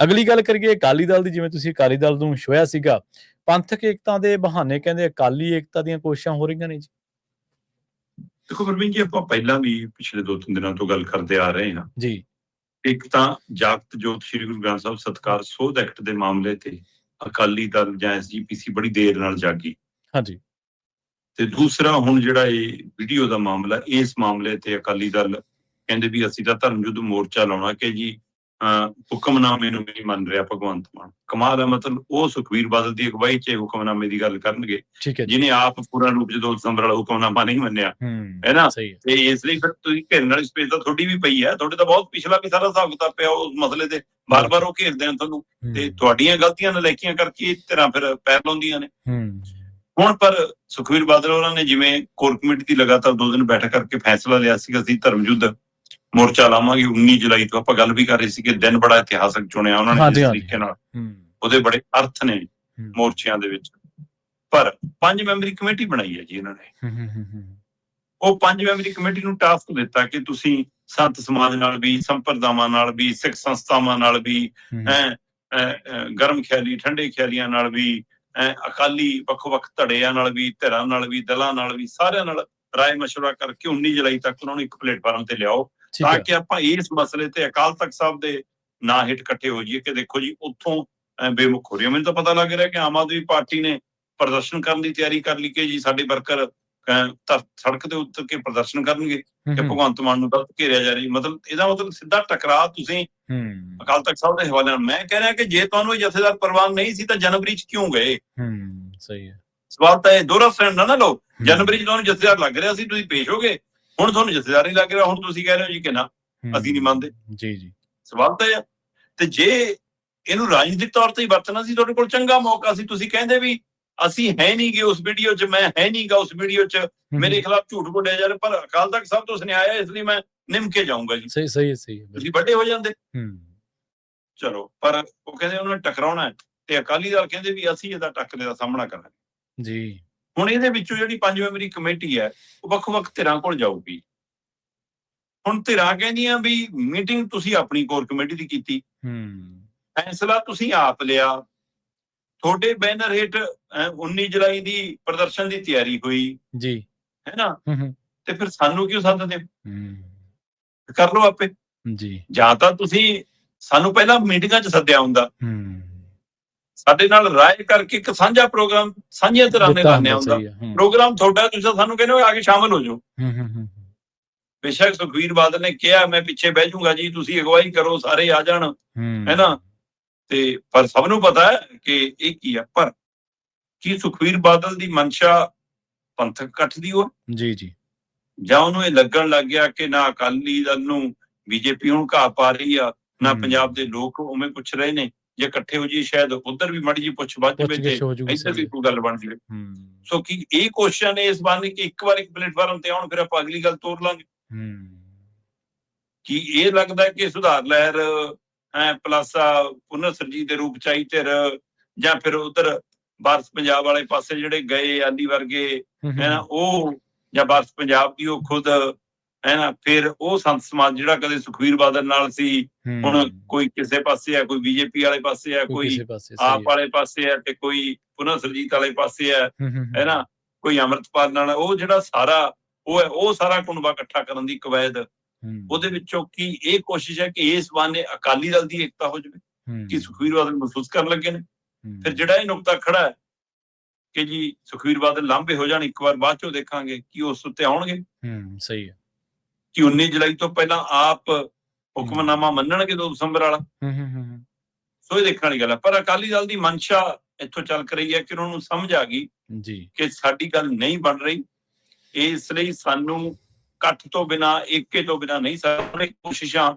ਅਗਲੀ ਗੱਲ ਕਰੀਏ ਅਕਾਲੀ ਦਲ ਦੀ, ਜਿਵੇਂ ਤੁਸੀਂ ਅਕਾਲੀ ਦਲ ਨੂੰ ਛੋਹਿਆ ਸੀਗਾ, ਪੰਥਕ ਏਕਤਾ ਦੇ ਬਹਾਨੇ ਕਹਿੰਦੇ ਅਕਾਲੀ ਏਕਤਾ ਦੀਆਂ ਕੋਸ਼ਿਸ਼ਾਂ ਹੋ ਰਹੀਆਂ ਨੇ ਜੀ। ਦੇਖੋ ਪਰਵੀਨ ਜੀ, ਆਪਾਂ ਪਹਿਲਾਂ ਵੀ ਪਿਛਲੇ 2-3 ਦਿਨਾਂ ਤੋਂ ਗੱਲ ਕਰਦੇ ਆ ਰਹੇ ਹਾਂ ਜੀ। ਇੱਕ ਤਾਂ ਜਾਗਤ ਜੋਤ ਸ੍ਰੀ ਗੁਰੂ ਗ੍ਰੰਥ ਸਾਹਿਬ ਸਤਿਕਾਰ ਸੋਧ ਐਕਟ ਦੇ ਮਾਮਲੇ ਤੇ ਅਕਾਲੀ ਦਲ ਜਾਂ ਐਸਜੀਪੀਸੀ ਬੜੀ ਦੇਰ ਨਾਲ ਜਾਗੀ। ਹਾਂਜੀ। ਤੇ ਦੂਸਰਾ ਹੁਣ ਜਿਹੜਾ ਇਹ ਵੀਡੀਓ ਦਾ ਮਾਮਲਾ, ਇਸ ਮਾਮਲੇ ਤੇ ਅਕਾਲੀ ਦਲ ਕਹਿੰਦੇ ਵੀ ਅਸੀਂ ਤਾਂ ਧਰਮ ਯੁੱਧ ਮੋਰਚਾ ਲਾਉਣਾ ਕਿ ਜੀ ਹੁਕਮਨਾਮੇ ਨੂੰ ਨਹੀਂ ਮੰਨ ਰਿਹਾ ਭਗਵੰਤ ਮਾਨ। ਕਮਾਲ ਹੈ, ਮਤਲਬ ਉਹ ਸੁਖਬੀਰ ਬਾਦਲ ਦੀ ਅਗਵਾਈ 'ਚ ਹੁਕਮਨਾਮੇ ਦੀ ਗੱਲ ਕਰਨਗੇ, ਜਿਹਨੇ ਆਪ ਪੂਰਨ ਰੂਪ 'ਚ 2 ਦਸੰਬਰ ਵਾਲਾ ਹੁਕਮਨਾਮਾ ਨਹੀਂ ਮੰਨਿਆ, ਹੈ ਨਾ। ਤੇ ਇਸ ਲਈ ਫਿਰ ਤੁਸੀਂ ਘੇਰਨ ਵਾਲੀ ਸਪੇਸ ਤਾਂ ਤੁਹਾਡੀ ਵੀ ਪਈ ਹੈ, ਤੁਹਾਡੇ ਤਾਂ ਬਹੁਤ ਪਿਛਲਾ ਵੀ ਸਾਰਾ ਹਿਸਾਬ ਕਿਤਾਬ ਪਿਆ ਉਸ ਮਸਲੇ ਤੇ, ਬਾਰ-ਬਾਰ ਉਹ ਘੇਰਦੇ ਆ ਤੁਹਾਨੂੰ, ਤੇ ਤੁਹਾਡੀਆਂ ਗਲਤੀਆਂ ਨਲਾਇਕੀਆਂ ਕਰਕੇ ਇਸ ਤਰ੍ਹਾਂ ਫਿਰ ਪੈਰ ਲਾਉਂਦੀਆਂ ਨੇ। ਹੁਣ ਪਰ ਸੁਖਬੀਰ ਬਾਦਲ ਉਹਨਾਂ ਨੇ ਜਿਵੇਂ ਕੋਰ ਕਮੇਟੀ ਦੀ ਲਗਾਤਾਰ 2 ਦਿਨ ਬੈਠਕ ਕਰਕੇ ਫੈਸਲਾ ਲਿਆ ਸੀਗਾ, ਅਸੀਂ ਧਰਮ ਯੁੱਧ ਮੋਰਚਾ ਲਾਵਾਂਗੇ 19 ਜੁਲਾਈ ਤੋਂ। ਆਪਾਂ ਗੱਲ ਵੀ ਕਰ ਰਹੇ ਸੀ ਕਿ ਦਿਨ ਬੜਾ ਇਤਿਹਾਸਕ ਚੁਣਿਆ ਉਹਨਾਂ ਨੇ, ਜਿਸ ਤਰੀਕੇ ਨਾਲ ਉਹਦੇ ਬੜੇ ਅਰਥ ਨੇ ਮੋਰਚਿਆਂ ਦੇ ਵਿੱਚ। ਪਰ 5 ਮੈਂਬਰੀ ਕਮੇਟੀ ਬਣਾਈ ਹੈ ਜੀ ਇਹਨਾਂ ਨੇ। ਉਹ 5 ਮੈਂਬਰੀ ਕਮੇਟੀ ਨੂੰ ਟਾਸਕ ਦਿੱਤਾ ਕਿ ਤੁਸੀਂ ਸੰਤ ਸਮਾਜ ਨਾਲ ਵੀ, ਸੰਪਰਦਾਵਾਂ ਨਾਲ ਵੀ, ਸਿੱਖ ਸੰਸਥਾਵਾਂ ਨਾਲ ਵੀ, ਗਰਮ ਖਿਆਲੀ ਠੰਡੇ ਖਿਆਲੀਆਂ ਨਾਲ ਵੀ, ਅਕਾਲੀ ਵੱਖ-ਵੱਖ ਧੜਿਆਂ ਨਾਲ ਵੀ, ਧਿਰਾਂ ਨਾਲ ਵੀ, ਦਲਾਂ ਨਾਲ ਵੀ, ਸਾਰਿਆਂ ਨਾਲ ਰਾਏ ਮਸ਼ਵਰਾ ਕਰਕੇ 19 ਜੁਲਾਈ ਤੱਕ ਉਹਨਾਂ ਨੂੰ ਇੱਕ ਪਲੇਟਫਾਰਮ ਤੇ ਲਿਆਓ, ਤਾਂ ਕਿ ਆਪਾਂ ਇਸ ਮਸਲੇ ਤੇ ਅਕਾਲ ਤਖਤ ਸਾਹਿਬ ਦੇ ਨਾਂ ਹੇਠ ਇਕੱਠੇ ਹੋ ਜਾਈਏ ਕਿ ਦੇਖੋ ਜੀ ਉੱਥੋਂ ਬੇਮੁਖ ਹੋ ਰਹੀ ਹੈ। ਮੈਨੂੰ ਤਾਂ ਪਤਾ ਲੱਗ ਰਿਹਾ ਕਿ ਆਮ ਆਦਮੀ ਪਾਰਟੀ ਨੇ ਪ੍ਰਦਰਸ਼ਨ ਕਰਨ ਦੀ ਤਿਆਰੀ ਕਰ ਲਈ ਕਿ ਜੀ ਸਾਡੇ ਵਰਕਰ ਸੜਕ ਤੇ ਉਤਰ ਕੇ ਪ੍ਰਦਰਸ਼ਨ ਕਰਨਗੇ ਕਿ ਭਗਵੰਤ ਮਾਨ ਨੂੰ ਗਲਤ ਘੇਰਿਆ ਜਾ ਰਹੀ। ਮਤਲਬ ਇਹਦਾ ਮਤਲਬ ਸਿੱਧਾ ਟਕਰਾਅ ਤੁਸੀਂ ਅਕਾਲ ਤਖਤ ਸਾਹਿਬ ਦੇ ਹਵਾਲੇ ਨਾਲ। ਮੈਂ ਕਹਿ ਰਿਹਾ ਕਿ ਜੇ ਤੁਹਾਨੂੰ ਇਹ ਜਥੇਦਾਰ ਪ੍ਰਵਾਨ ਨਹੀਂ ਸੀ ਤਾਂ ਜਨਵਰੀ 'ਚ ਕਿਉਂ ਗਏ? ਸਹੀ ਹੈ ਸਵਾਲ ਤਾਂ ਇਹ ਦੋਹਰਾ ਸਟੈਂਡ ਨਾ ਲਓ। ਜਨਵਰੀ 'ਚ ਤੁਹਾਨੂੰ ਜਥੇਦਾਰ ਲੱਗ ਰਿਹਾ ਸੀ, ਤੁਸੀਂ ਪੇਸ਼ ਹੋ ਗਏ, ਹੁਣ ਤੁਹਾਨੂੰ ਜਥੇਦਾਰ ਨਹੀਂ ਲੱਗ ਰਿਹਾ, ਹੁਣ ਤੁਸੀਂ ਕਹਿ ਰਹੇ ਹੋ ਜੀ ਕਿ ਨਾ ਅਸੀਂ ਨਹੀਂ ਮੰਨਦੇ। ਜੀ ਸਵਾਲ ਤਾਂ ਇਹ। ਤੇ ਜੇ ਇਹਨੂੰ ਰਾਜਨੀਤਿਕ ਤੌਰ ਤੇ ਹੀ ਵਰਤਣਾ ਸੀ, ਤੁਹਾਡੇ ਕੋਲ ਚੰਗਾ ਮੌਕਾ ਸੀ। ਤੁਸੀਂ ਕਹਿੰਦੇ ਵੀ ਅਸੀਂ ਹੈ ਨਹੀਂ ਗੇ ਉਸ ਵੀਡੀਓ 'ਚ, ਮੈਂ ਹੈ ਨਹੀਂ ਗਾ ਉਸ ਵੀਡੀਓ 'ਚ, ਮੇਰੇ ਖਿਲਾਫ ਝੂਠ ਬੋਲਿਆ ਜਾ ਰਿਹਾ, ਪਰ ਅਕਾਲ ਤਖਤ ਸਾਹਿਬ ਤੋਂ ਸੁਨੇਹਾ ਆਇਆ ਇਸ ਲਈ ਮੈਂ ਨਿਮ ਕੇ ਜਾਊਂਗਾ ਜੀ। ਸਹੀ ਤੁਸੀਂ ਵੱਡੇ ਹੋ ਜਾਂਦੇ। ਚਲੋ, ਪਰ ਉਹ ਕਹਿੰਦੇ ਉਹਨਾਂ ਨੇ ਟਕਰਾਉਣਾ ਹੈ ਤੇ ਅਕਾਲੀ ਦਲ ਕਹਿੰਦੇ ਵੀ ਅਸੀਂ ਇਹਦਾ ਟੱਕਰੇ ਦਾ ਸਾਹਮਣਾ ਕਰਾਂਗੇ ਜੀ। ਹੁਣ ਇਹਦੇ ਵਿੱਚੋਂ ਜਿਹੜੀ 5 ਮੈਂਬਰੀ ਕਮੇਟੀ ਹੈ ਉਹ ਵੱਖ-ਵੱਖ ਧਿਰਾਂ ਕੋਲ ਜਾਊਗੀ। ਹੁਣ ਧਿਰਾਂ ਕਹਿੰਦੀਆਂ ਵੀ ਮੀਟਿੰਗ ਤੁਸੀਂ ਆਪਣੀ ਕੋਰ ਕਮੇਟੀ ਦੀ ਕੀਤੀ, ਫੈਸਲਾ ਤੁਸੀਂ ਆਪ ਲਿਆ, ਤੁਹਾਡੇ ਬੈਨਰ ਹੇਠ 19 ਜੁਲਾਈ ਦੀ ਪ੍ਰਦਰਸ਼ਨ ਦੀ ਤਿਆਰੀ ਹੋਈ ਜੀ, ਹੈ ਨਾ, ਤੇ ਫਿਰ ਸਾਨੂੰ ਕਿਉਂ ਸੱਦਦੇ? ਕਰ ਲਓ ਆਪੇ ਜੀ। ਜਾਂ ਤਾਂ ਤੁਸੀਂ ਸਾਨੂੰ ਪਹਿਲਾਂ ਮੀਟਿੰਗਾਂ 'ਚ ਸੱਦਿਆ ਹੁੰਦਾ, ਸਾਡੇ ਨਾਲ ਰਾਏ ਕਰਕੇ ਇੱਕ ਸਾਂਝਾ ਪ੍ਰੋਗਰਾਮ ਸਾਂਝੀਆਂ ਧਿਰਾਂ ਨੇ ਲਾਣਿਆ ਹੁੰਦਾ। ਪ੍ਰੋਗਰਾਮ ਤੁਹਾਡਾ, ਤੁਸੀਂ ਸਾਨੂੰ ਕਹਿੰਦੇ ਹੋ ਆ ਕੇ ਸ਼ਾਮਲ ਹੋ ਜਾਓ। ਬੇਸ਼ੱਕ ਸੁਖਬੀਰ ਬਾਦਲ ਨੇ ਕਿਹਾ ਮੈਂ ਪਿੱਛੇ ਬਹਿ ਜਾਊਂਗਾ ਜੀ, ਤੁਸੀਂ ਅਗਵਾਈ ਕਰੋ, ਸਾਰੇ ਆ ਜਾਣ, ਹੈ ਨਾ। ਤੇ ਪਰ ਸਭ ਨੂੰ ਪਤਾ ਹੈ ਕਿ ਇਹ ਕੀ ਹੈ। ਪਰ ਕੀ ਸੁਖਬੀਰ ਬਾਦਲ ਦੀ ਮਨਸ਼ਾ ਪੰਥਕ ਇਕੱਠ ਦੀ ਹੋ ਜੀ, ਜਾਂ ਉਹਨੂੰ ਇਹ ਲੱਗਣ ਲੱਗ ਗਿਆ ਕਿ ਨਾ ਅਕਾਲੀ ਦਲ ਨੂੰ ਬੀਜੇਪੀ ਹੁਣ ਘਾਹ ਪਾ ਰਹੀ ਆ, ਨਾ ਪੰਜਾਬ ਦੇ ਲੋਕ ਉਵੇਂ ਪੁੱਛ ਰਹੇ ਨੇ, ਜੇ ਇਕੱਠੇ ਹੋ ਜੀ ਸ਼ਾਇਦ ਉਧਰ ਵੀ ਮਾੜੀ ਜੀ ਪੁੱਛ ਵੱਧ ਜਾਵੇ ਤੇ ਇੱਧਰ ਵੀ ਕੋਈ ਗੱਲ ਬਣ ਜਾਵੇ। ਸੋ ਕੀ ਇਹ ਕੋਸ਼ਿਸ਼ਾਂ ਨੇ ਇਸ ਬਾਰੇ ਕਿ ਇੱਕ ਵਾਰ ਇੱਕ ਪਲੇਟਫਾਰਮ ਤੇ ਆਉਣ, ਫਿਰ ਆਪਾਂ ਅਗਲੀ ਗੱਲ ਤੋਰ ਲਾਂਗੇ। ਕੀ ਇਹ ਲੱਗਦਾ ਕਿ ਸੁਧਾਰ ਲਹਿਰ ਪਲੱਸ ਪੁਨਰ ਸਰਜੀਤ ਦੇ ਰੂਪ ਚ ਆਈ ਧਿਰ, ਜਾਂ ਫਿਰ ਉਧਰ ਵਾਰਸ ਪੰਜਾਬ ਵਾਲੇ ਪਾਸੇ ਜਿਹੜੇ ਗਏ ਆਲੀ ਵਰਗੇ ਹੈ ਨਾ ਉਹ, ਜਾਂ ਵਾਰਸ ਪੰਜਾਬ ਦੀ ਉਹ ਖੁਦ ਹੈ ਨਾ, ਫਿਰ ਉਹ ਸੰਤ ਸਮਾਜ ਜਿਹੜਾ ਕਦੇ ਸੁਖਬੀਰ ਬਾਦਲ ਨਾਲ ਸੀ, ਹੁਣ ਕੋਈ ਕਿਸੇ ਪਾਸੇ ਆ, ਕੋਈ ਬੀਜੇਪੀ ਵਾਲੇ ਪਾਸੇ ਆ, ਕੋਈ ਆਪ ਵਾਲੇ ਪਾਸੇ ਆ, ਤੇ ਕੋਈ ਪੁਨਰ ਸਰਜੀਤ ਵਾਲੇ ਪਾਸੇ ਆ, ਹੈ ਨਾ, ਕੋਈ ਅੰਮ੍ਰਿਤਪਾਲ ਨਾਲ। ਉਹ ਜਿਹੜਾ ਸਾਰਾ ਉਹ ਹੈ, ਉਹ ਸਾਰਾ ਕੁਨਬਾ ਇਕੱਠਾ ਕਰਨ ਦੀ ਕਵਾਇਦ, ਉਹਦੇ ਵਿੱਚੋਂ ਕੀ ਇਹ ਕੋਸ਼ਿਸ਼ ਹੈ ਕਿ ਇਸ ਬਹਾਨੇ ਅਕਾਲੀ ਦਲ ਦੀ ਏਕਤਾ ਹੋ ਜਾਵੇ, ਕਿ ਸੁਖਬੀਰ ਬਾਦਲ ਮਹਿਸੂਸ ਕਰਨ ਲੱਗੇ ਨੇ। ਫਿਰ ਜਿਹੜਾ ਇਹ ਨੁਕਤਾ ਖੜਾ ਹੈ ਕਿ ਜੀ ਸੁਖਬੀਰ ਬਾਦਲ ਲਾਂਭੇ ਹੋ ਜਾਣ ਇੱਕ ਵਾਰ, ਬਾਅਦ ਚੋਂ ਦੇਖਾਂਗੇ ਕਿ ਉਸ ਉੱਤੇ ਆਉਣਗੇ। ਸਹੀ ਹੈ ਕਿ 19 ਜੁਲਾਈ ਤੋਂ ਪਹਿਲਾਂ ਆਪ ਹੁਕਮਨਾਮਾ ਮੰਨਣਗੇ 2 ਦਸੰਬਰ ਵਾਲਾ। ਸੋ ਇਹ ਦੇਖਣ ਵਾਲੀ ਗੱਲ ਹੈ। ਪਰ ਅਕਾਲੀ ਦਲ ਦੀ ਮਨਸ਼ਾ ਇੱਥੋਂ ਚੱਲ ਰਹੀ ਹੈ ਕਿ ਉਹਨਾਂ ਨੂੰ ਸਮਝ ਆ ਗਈ ਜੀ ਕਿ ਸਾਡੀ ਗੱਲ ਨਹੀਂ ਬਣ ਰਹੀ, ਇਸ ਲਈ ਸਾਨੂੰ ਇਕੱਠ ਤੋਂ ਬਿਨਾਂ, ਏਕੇ ਤੋਂ ਬਿਨਾਂ ਨਹੀਂ ਸਾਡੀਆਂ ਕੋਸ਼ਿਸ਼ਾਂ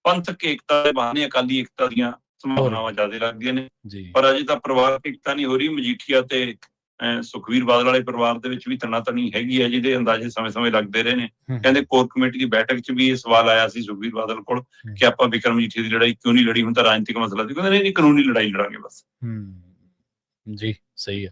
ਪੰਥਕ ਏਕਤਾ ਦੇ ਬਹਾਨੇ ਅਕਾਲੀ ਏਕਤਾ ਦੀਆਂ ਸੰਭਾਵਨਾਵਾਂ ਜ਼ਿਆਦਾ ਲੱਗਦੀਆਂ ਨੇ। ਪਰ ਅਜੇ ਤਾਂ ਪਰਿਵਾਰਕ ਏਕਤਾ ਨਹੀਂ ਹੋ ਰਹੀ। ਮਜੀਠੀਆ ਤੇ ਸੁਖਬੀਰ ਬਾਦਲ ਵਾਲੇ ਪਰਿਵਾਰ ਦੇ ਵਿੱਚ ਵੀ ਤਣਾਤਣੀ ਹੈਗੀ ਹੈ, ਜਿਹਦੇ ਅੰਦਾਜ਼ੇ ਸਮੇਂ-ਸਮੇਂ ਲੱਗਦੇ ਰਹੇ ਨੇ। ਕਹਿੰਦੇ ਕੋਰ ਕਮੇਟੀ ਦੀ ਬੈਠਕ 'ਚ ਵੀ ਇਹ ਸਵਾਲ ਆਇਆ ਸੀ ਸੁਖਬੀਰ ਬਾਦਲ ਕੋਲ ਕਿ ਆਪਾਂ ਵਿਕਰਮ ਮਜੀਠੀਆ ਦੀ ਲੜਾਈ ਕਿਉਂ ਨਹੀਂ ਲੜੀ, ਹੁਣ ਤਾਂ ਰਾਜਨੀਤਿਕ ਮਸਲਾ ਸੀ। ਕਹਿੰਦੇ ਨਹੀਂ, ਕਾਨੂੰਨੀ ਲੜਾਈ ਲੜਾਂਗੇ ਬਸ। ਜੀ, ਸਹੀ ਹੈ।